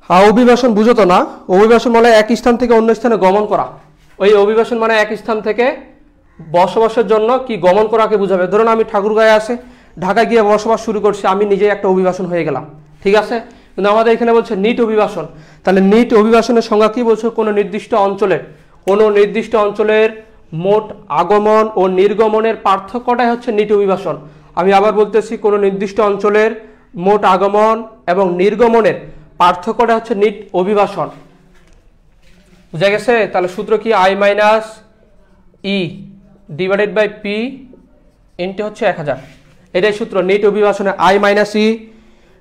অভিবাসন বুঝো তো না? অভিবাসন মানে এক স্থান থেকে অন্য স্থানে গমন করা। ওই অভিবাসন মানে এক স্থান থেকে বসবাসের জন্য কি গমন করাকে বোঝাবে। ধরুন আমি ঠাকুরগাঁয়ে আসে ঢাকায় গিয়ে বসবাস শুরু করছি, আমি নিজেই একটা অভিবাসন হয়ে গেলাম, ঠিক আছে। কিন্তু আমাদের এখানে বলছে নিট অভিবাসন। তাহলে নিট অভিবাসনের সংজ্ঞা কি বলছে? কোনো নির্দিষ্ট অঞ্চলের মোট আগমন ও নির্গমনের পার্থক্যটাই হচ্ছে নিট অভিবাসন। আমি আবার বলতেছি, কোনো নির্দিষ্ট অঞ্চলের মোট আগমন এবং নির্গমনের পার্থক্যটা হচ্ছে নিট অভিবাসন। বুঝা গেছে? তাহলে সূত্র কি? I minus E divided by P into হচ্ছে 1000। এটাই সূত্র নিট অভিবাসনে, I minus E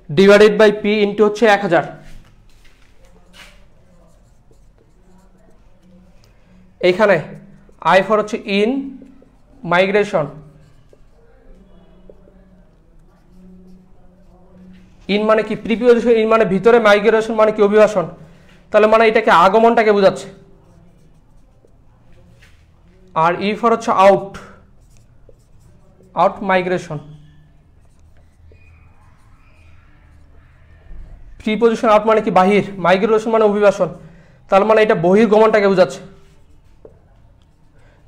divided by P into হচ্ছে 1000। এইখানে I ফর হচ্ছে ইন মাইগ্রেশন, ইন মানে কি? প্রিপোজিশন। ইন মানে ভিতরে, মাইগ্রেশন মানে কি? অভিবাসন। তাহলে মানে এটাকে আগমনটাকে বোঝাচ্ছে। আর ই ফর হচ্ছে আউট মাইগ্রেশন। প্রিপোজিশন আউট মানে কি? বাহির, মাইগ্রেশন মানে অভিবাসন। তাহলে মানে এটা বহির্গমনটাকে বোঝাচ্ছে।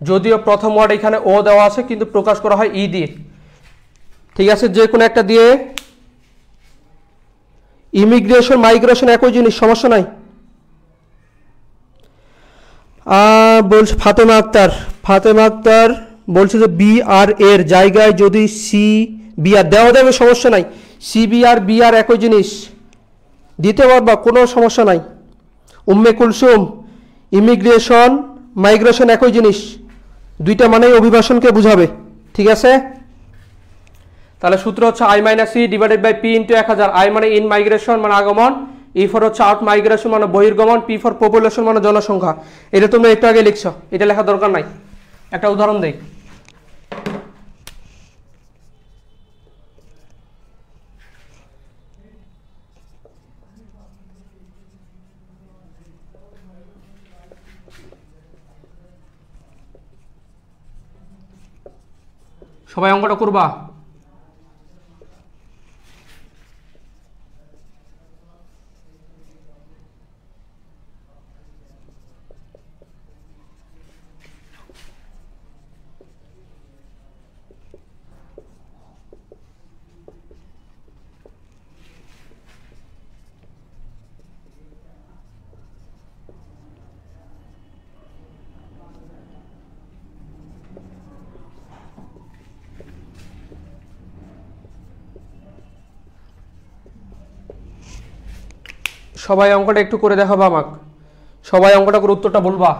যদিও প্রথম ওয়ার্ড এখানে ও দেওয়া আছে, কিন্তু প্রকাশ করা হয় ই দিয়ে, ঠিক আছে। যে কোনো একটা দিয়ে। ইমিগ্রেশন মাইগ্রেশন একই জিনিস, সমস্যা নাই। বলছে ফাতেমা আক্তার বলছে যে বি আর এর জায়গায় যদি সি বি আর দেওয়া যাবে, সমস্যা নাই। সি বি আর বি আর একই জিনিস, দিতে পারবা, কোনো সমস্যা নাই। উম্মে কুলসুম, ইমিগ্রেশন মাইগ্রেশন একই জিনিস, দুইটা মানেই অভিবাসনকে বুঝাবে, ঠিক আছে। তাহলে সূত্র হচ্ছে I minus E divided by P into 1000। I মানে ইন মাইগ্রেশন মানে আগমন, ই ফর হচ্ছে আউট মাইগ্রেশন মানে বহির্গমন, পি ফর পপুলেশন মানে জনসংখ্যা। এটা তুমি একটু আগে লিখছো, এটা লেখার দরকার নাই। একটা উদাহরণ দেই। সবাই অঙ্কটা করবা? সবাই অঙ্কটা একটু করে দেখাবা আমাকে। সবাই অঙ্কটা করে উত্তরটা বলবা।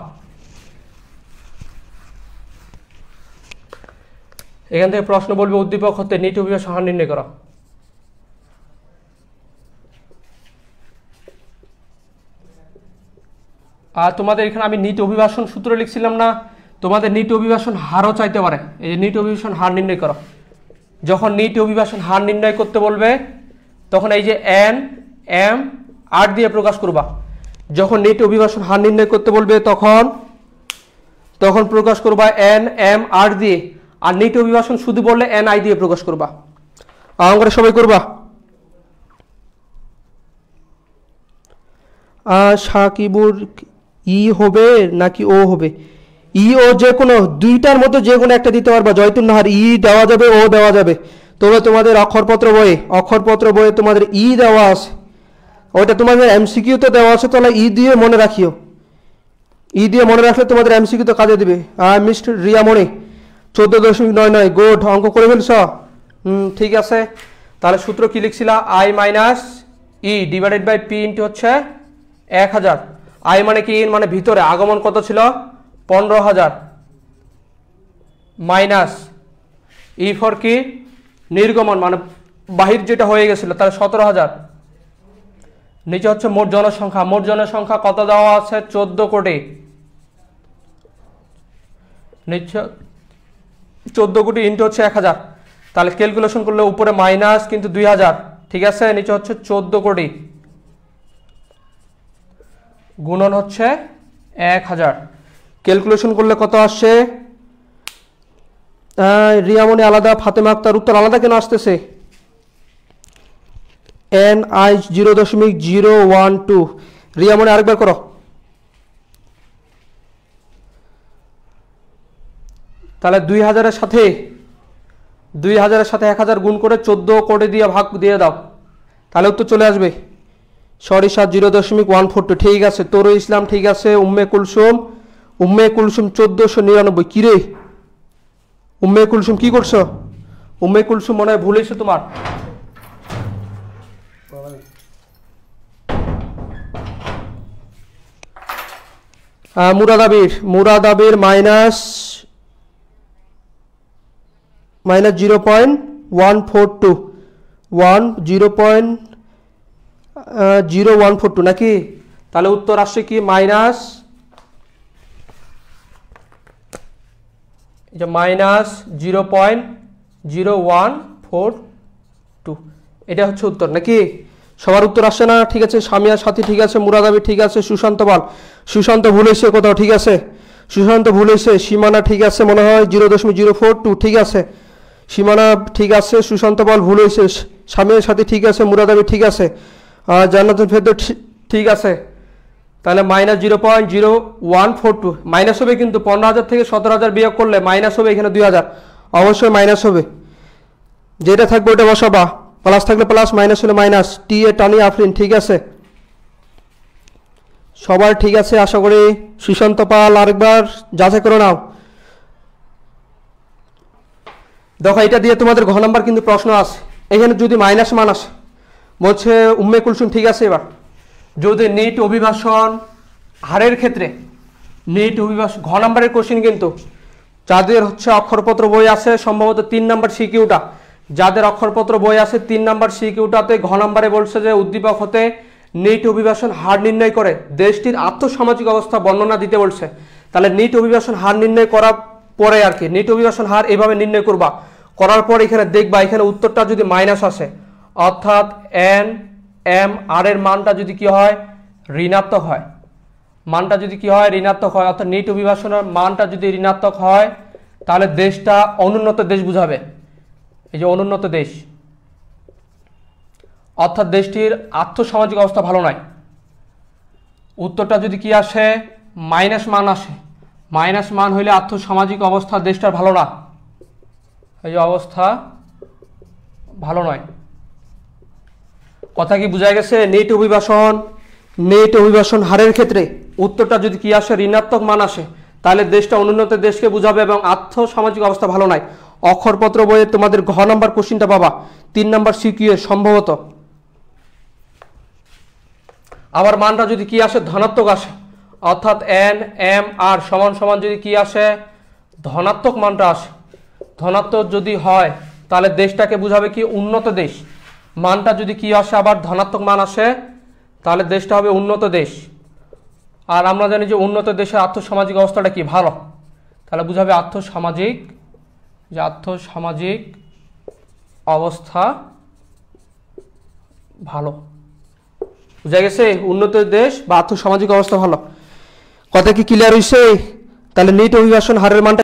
এখান থেকে প্রশ্ন বলবে উদ্দীপক হতে নিট অভিবাসন হার নির্ণয় করা। আর তোমাদের এখানে আমি নিট অভিবাসন সূত্র লিখছিলাম না, তোমাদের নিট অভিবাসন হারও চাইতে পারে। এই যে নিট অভিবাসন হার নির্ণয় করো। যখন নিট অভিবাসন হার নির্ণয় করতে বলবে তখন এই যে এন এম আর দিয়ে প্রকাশ করবা। যখন নিট অভিবাসন হার নির্ণয় করতে বলবে তখন প্রকাশ করবা এন এম আর দিয়ে। আর নিট অভিবাসন শুধু বললে এন আই দিয়ে প্রকাশ করবা। অঙ্কটা সবাই করবা। সাকিবুর ই হবে নাকি ও হবে? ই ও যে কোনো দুইটার মধ্যে যে কোনো একটা দিতে পারবা। জয়তুন্নাহার ই দেওয়া যাবে, ও দেওয়া যাবে। তবে তোমাদের অক্ষরপত্র বইয়ে তোমাদের ই দেওয়া আছে, ওইটা তোমাদের এমসিকিউতে দেওয়া আছে, তাহলে ই দিয়ে মনে রাখিও। ই দিয়ে মনে রাখলে তোমাদের এমসিকিউতে কাজে দিবে। মিস্টার রিয়ামণি 14.99 গুড, অঙ্ক করে ফেলছ? ঠিক আছে। তাহলে সূত্র কি লিখছিলা? I minus E divided by P into হচ্ছে 1000। I মানে কি? ইন মানে ভিতরে, আগমন কত ছিল? 15000 মাইনাস ই ফর কি? নির্গমন মানে বাহির যেটা হয়ে গেছিল, তাহলে 17000। নিচে হচ্ছে মোট জনসংখ্যা কত দেওয়া আছে? 14 কোটি। নিচে 14 কোটি ইন্টু হচ্ছে 1000। তাহলে ক্যালকুলেশন করলে উপরে মাইনাস কিন্তু 2000, ঠিক আছে। নিচে হচ্ছে 14 কোটি গুণন হচ্ছে 1000। ক্যালকুলেশন করলে কত আসছে? রিয়ামণি আলাদা, ফাতেমা আক্তার উত্তর আলাদা কেন আসতেছে? NI 0.012। রিয়া মনে আরেকবার করো। তাহলে 2000-এর সাথে 1000 গুণ করে 14 করে দিয়ে ভাগ দিয়ে দাও, তাহলে উত্তর চলে আসবে 0.142। ঠিক আছে, তরু ইসলাম ঠিক আছে। উম্মে কুলসুম 1499। কি রে উম্মে কুলসুম কি করছো? উম্মে কুলসুম মনে হয় ভুল হয়েছে তোমার। মুরাদাবির মাইনাস 0.142 0.0142 নাকি? তাহলে উত্তর আসছে কি মাইনাস -0.0142। এটা হচ্ছে উত্তর নাকি? সবার উত্তর আসছে না? ঠিক আছে, সামিয়ার সাথী ঠিক আছে, মুরাদাবি ঠিক আছে, সুশান্ত পাল, সুশান্ত ভুল হয়েছে কোথাও, ঠিক আছে সুশান্ত ভুল হয়েছে। সীমানা ঠিক আছে মনে হয় 0.042, ঠিক আছে সীমানা ঠিক আছে। সুশান্ত পাল ভুল হয়েছে। সামিয়ার সাথী ঠিক আছে, মুরাদাবি ঠিক আছে, জান্নাতুল ফেরদৌস ঠিক আছে। তাহলে -0.0142 মাইনাস হবে, কিন্তু 15,000 থেকে 17,000 বিয়োগ করলে মাইনাস হবে, এখানে 2000 অবশ্যই মাইনাস হবে। যেটা থাকবে ওটা বসাবা, প্লাস থাকলে প্লাস, মাইনাস হলে মাইনাস। টি এ টানি আফরিন ঠিক আছে, সবার ঠিক আছে আশা করি। সুশান্ত পাল আরেকবার যাচাই করে নাও। দেখো এটা দিয়ে তোমাদের ঘ নাম্বার কিন্তু প্রশ্ন আছে। এখানে যদি মাইনাস মান আসে, বলছে উম্মে কুলসুম ঠিক আছে। এবার যদি নিট অভিবাসন হারের ক্ষেত্রে নিট অভিবাসন ঘ নাম্বারের কোশ্চেন, কিন্তু যাদের হচ্ছে অক্ষরপত্র বই আছে সম্ভবত 3 নাম্বার সিকিউটা, যাদের অক্ষরপত্র বই আছে 3 নাম্বার সিকিউটাতে ঘ নাম্বারে বলছে যে উদ্দীপক হতে নিট অভিবাসন হার নির্ণয় করে দেশটির আর্থসামাজিক অবস্থা বর্ণনা দিতে বলছে। তাহলে নিট অভিবাসন হার নির্ণয় করার পরে আর কি, নিট অভিবাসন হার এভাবে নির্ণয় করবা, করার পর এখানে দেখবা এখানে উত্তরটা যদি মাইনাস আসে, অর্থাৎ NMR এর মানটা যদি কি হয় ঋণাত্মক হয়, মানটা যদি কি হয় ঋণাত্মক হয়, অর্থাৎ নিট অভিবাসনের মানটা যদি ঋণাত্মক হয়, তাহলে দেশটা অনুন্নত দেশ বুঝাবে। এই যে অনুন্নত দেশ, অর্থাৎ দেশটির আর্থসামাজিক অবস্থা ভালো নয়। উত্তরটা যদি কি আসে মাইনাস মান আসে, মাইনাস মান হইলে আর্থসামাজিক অবস্থা দেশটার ভালো না, এই যে অবস্থা ভালো নয়। কথা কি বোঝা গেছে? নেট অভিবাসন হারের ক্ষেত্রে উত্তরটা যদি কি আসে ঋণাত্মক মান আসে, তাহলে দেশটা অনুন্নত দেশকে বুঝাবে এবং আর্থসামাজিক অবস্থা ভালো নয়। অক্ষরপত্র বইয়ে তোমাদের ঘ নাম্বার কোশ্চিনটা পাবা 3 নাম্বার সিকিউ সম্ভবত। আবার মানটা যদি কি আসে ধনাত্মক আসে, অর্থাৎ NMR সমান সমান যদি কি আসে ধনাত্মক মানটা আসে, ধনাত্মক যদি হয় তাহলে দেশটাকে বুঝাবে কি উন্নত দেশ। মানটা যদি কি আসে আবার ধনাত্মক মান আসে, তাহলে দেশটা হবে উন্নত দেশ। আর আমরা জানি যে উন্নত দেশের আর্থসামাজিক অবস্থাটা কি ভালো, তাহলে বুঝাবে আর্থসামাজিক অবস্থা ভালো। বুঝা গেছে? উন্নত দেশ বা আর্থসামাজিক অবস্থা ভালো। কথা কি ক্লিয়ার হয়েছে? তাহলে নিট অভিবাসন হারের মানটা